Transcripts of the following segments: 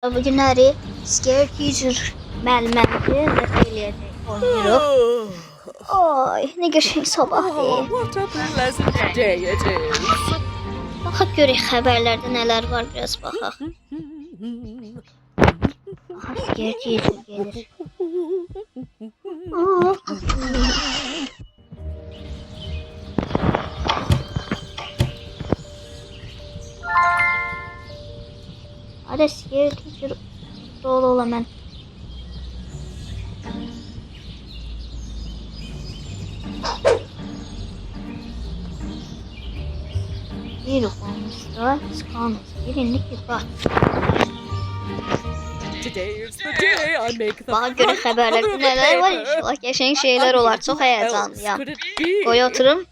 Bu günləri Scare Teacher müəllimimizi nəsə eləyəcək, oynayırıq. Ay, nə qəşəng sabahdır. What a pleasant day it is. Baxaq görək xəbərlərdə nələr var, biraz baxaq. Aha, Scare Teacher gelir. Hadi Scare Teacher dolu olamam. Bir olmuşsa skanız birini bak. Today is the day I make the Baxa görə xəbərlərdə nələr var, inşallah qəşəng şeylər olar. Çox həyecanlıyam. Qoy oturum.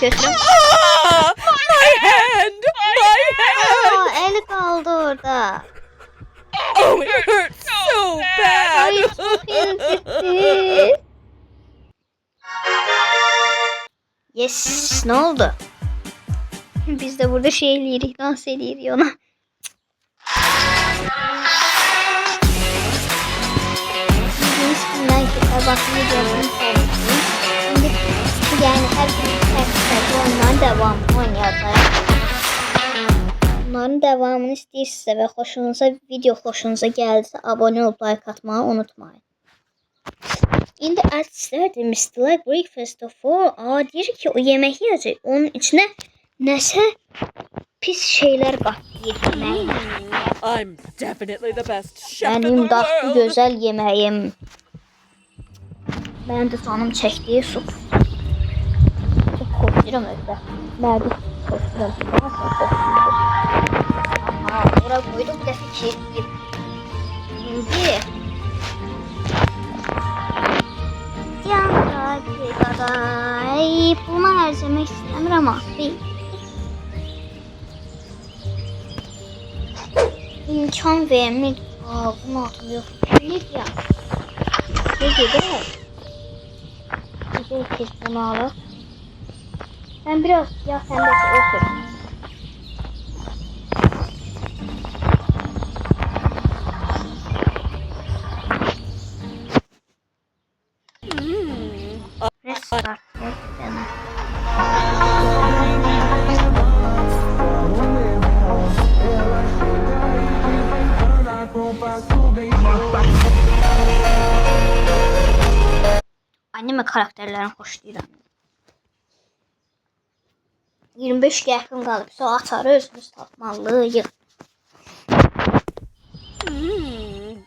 Götürüm. My hand! My hand! Aa, eli kaldı orada. Oh, it hurts so bad! Ay, çok incitti. Yes, ne oldu? Biz de burada şey eləyirik, dans eləyirik ona. Bakın videolarını paylaşayım. Şimdi yani her gün onların devamını oynayacağım. Bunların devamını istəyirsinizsə və xoşunuza video xoşunuza gəldisə abone olub like atmağı unutmayın. İndi artistlər demişdi like breakfast of all. Deyir ki o yemək yiyəcək. Onun içine nəsə pis şeyler qatdı yeməyin. I'm definitely the best chef in the Benim dadlı world. gözəl yeməyim. Benim de canım çektiği su. Çok korkuyorum evde. Nerede korkuyorum? Aha, buraya koydum bir de kilitleyip. Şimdi. Yanında bir kadar. Bunu harcamak istemiyorum ama. İmkan vermir. Aa, bunu atılıyor. Kilit ya. Ne dedi? Bir kez bunu alıp. Ben biraz ya sendeki otur. Restart. Anime karakterlerini hoşlayıram. 25 yaxın qalıb. Sonra açarı özümüz tapmalıyıq.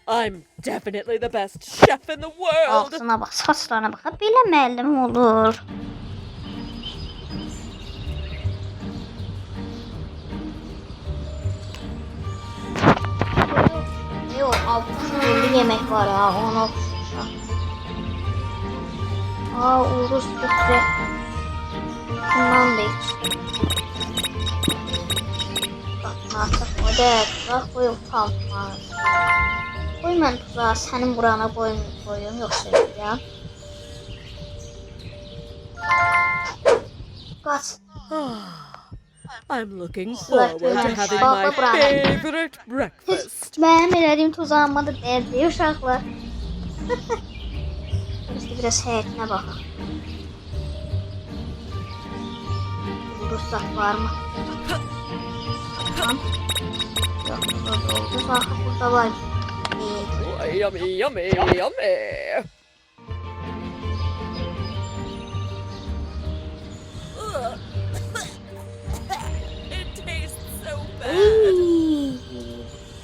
I'm definitely the best chef in the world. Ağzına bax, saçlarına bax. Belə müəllim olur. Yox, abuşurlu yemək var ha, onu oxuşmuşam. Aa, Uruz sütre. Bundan da içtim. Bak, artıq o da tuzaq qoyub kalmaz. Qoy mən tuzağa sənin burana qoyum, yoxsa ya. Qaç. I'm looking forward to having my favorite breakfast. Mənim elədiyim tuzağıma da dəyərli uşaqlar. İşte biraz həyətinə baxaq. Ruhsat var mı? Tamam. Yok, burada oldu. Baxaq, burada var. Oh, yummy, yummy, yummy. It tastes so bad.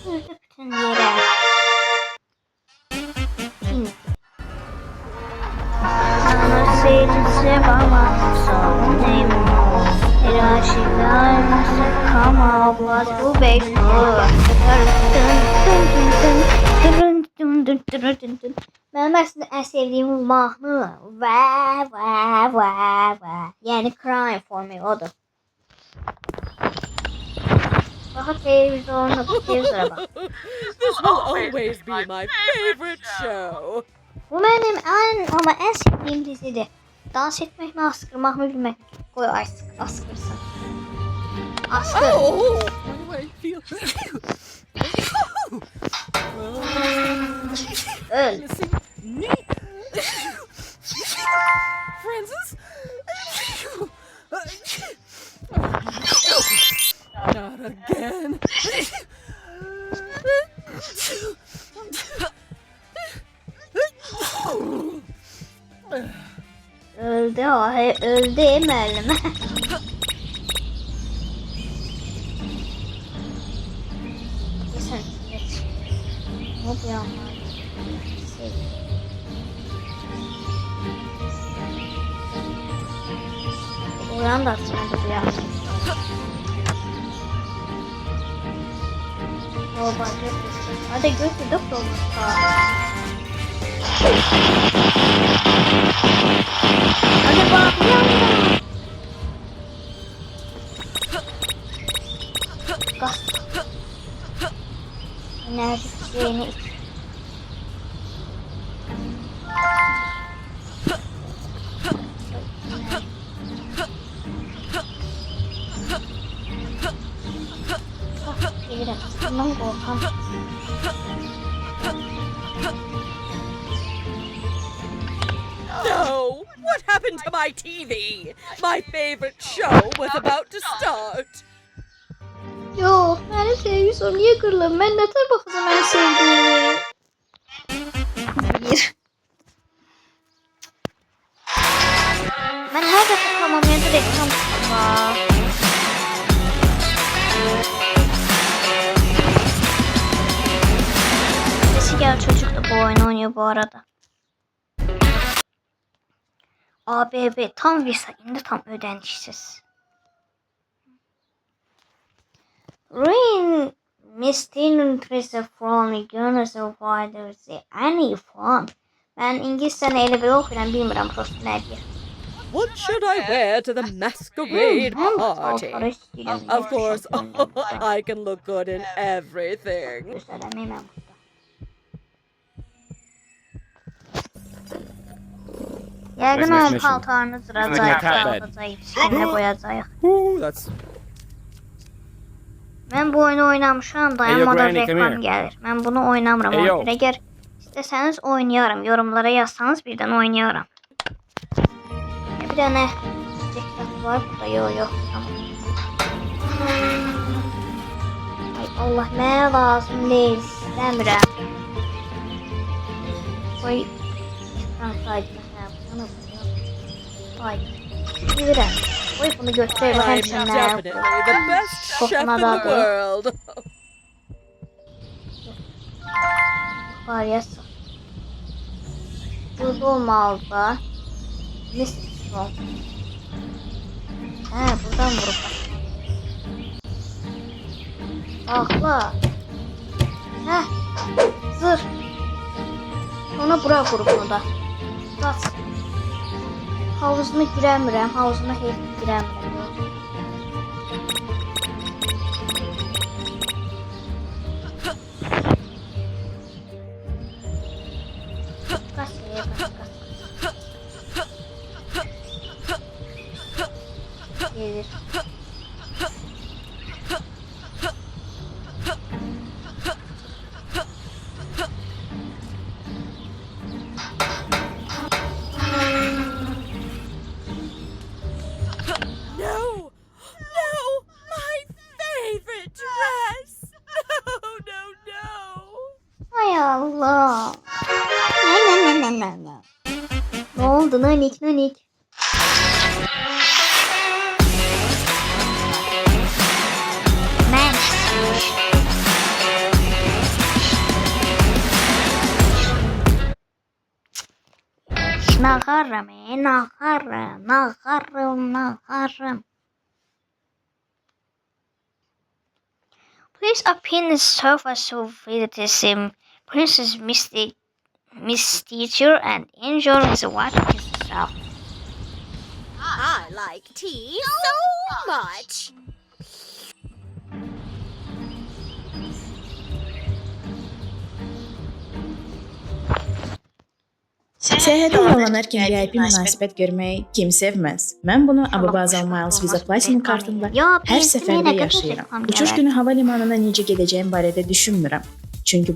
Sürdü bütün yere. Sana seyircisi bana sonayım. Her aşıklar nasıl kama was bu bekliyor. Benim aslında en sevdiğim mahnı. Yani Crying for Me odur. Bakın televizyonda televizyona bak. This will always be my favorite show. Bu benim en sevdiğim dizidir. Dans etmek mi, askırmak mı bilmek. Koy askırsın. Askır. Oh, why do I feel? Öl. Missing me. Francis. Not again. Öldü o. Öldü müellime. Sen geç. Ne yapıyor? Uyan da aslında bu ya. Baba götür. Hadi götür doktor. Hadi bak uyan. Gaz. Enerji şeyini iç. Gelirəm. Bundan qorxam. No! What happened to my TV? My favorite show was about to start. Yox, mənim televizor niyə qırılıb? Mən nətər baxacağam ən sevdiyimi? Bir. Mən hər dəfə tamamlayanda reklam çıxır. Sigar çocuk da bu oyunu oynuyor bu arada. ABB tam Visa, indi tam ödənişsiz. Rain Mistin Tracer from Gunners of Fighters any fun. Ben İngilizcəni elə belə oxuyuram, bilmirəm prosto nə deyir. What should I wear to the masquerade party? Of course, I can look good in everything. Göstərəməyəm burada. Yəqin o paltarını cıracaq, dağıdacaq, içkinə qoyacaq. That's Mən bu oyunu oynamışam, dayanmadan reklam gəlir. Mən bunu oynamıram. Hey, yo. Əgər istəsəniz oynayarım. Yorumlara yazsanız birdən oynayaram. Bir dənə reklam var burada. Yox. Tamam. Ay Allah, mənə lazım deyil. İstəmirəm. Qoy. Ekran saydı. Bunu. Ay. Bilirəm. Qoy bunu götürək. I'm Baxın definitely the best chef in the world. Var ya. Burada olmalı da. Mistik ol. He, buradan vurup bak. Akla. Heh. Zır. Sonra bura vurup onu da. Bas. Havuzuna girəmirəm. Havuzuna heç girəmirəm. Gelir. No! No! My favorite dress! No! Hay Allah. Ne oldu nanik? Ben. Nakarım. Please open the sofa so visiting Princess Miss Teacher and enjoy the water yourself. I like tea so much. Səyahətə olan hər kim VIP münasibət görməyi kim sevməz? Mən bunu Abubazal Miles Visa Platinum kartımla hər səfərdə yaşayıram. Uçuş günü hava limanına necə gedəcəyim barədə düşünmürəm. Çünki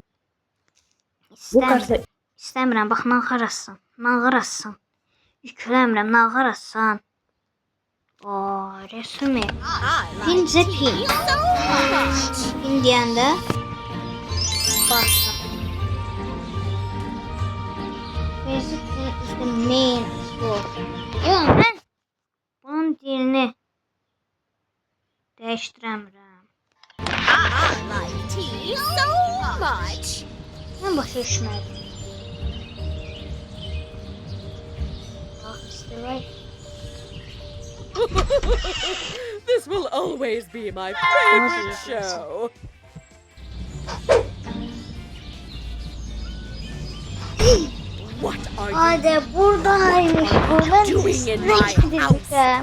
bu kartla İstəmirəm, bax, nağarasın. Nağarasın. Yükləmirəm, nağarasan. Resume. I Pin like the tea pin. so much. Pin deyəndə bastım. Basically is the main source. Yox, mən bunun dilini dəyişdirəmirəm. I like tea so much. Mən başa düşmədim. Bax, işte This will always be my favorite show. What are you Hadi buradaymış. Buradan doing in üstüne my house? gideceğim.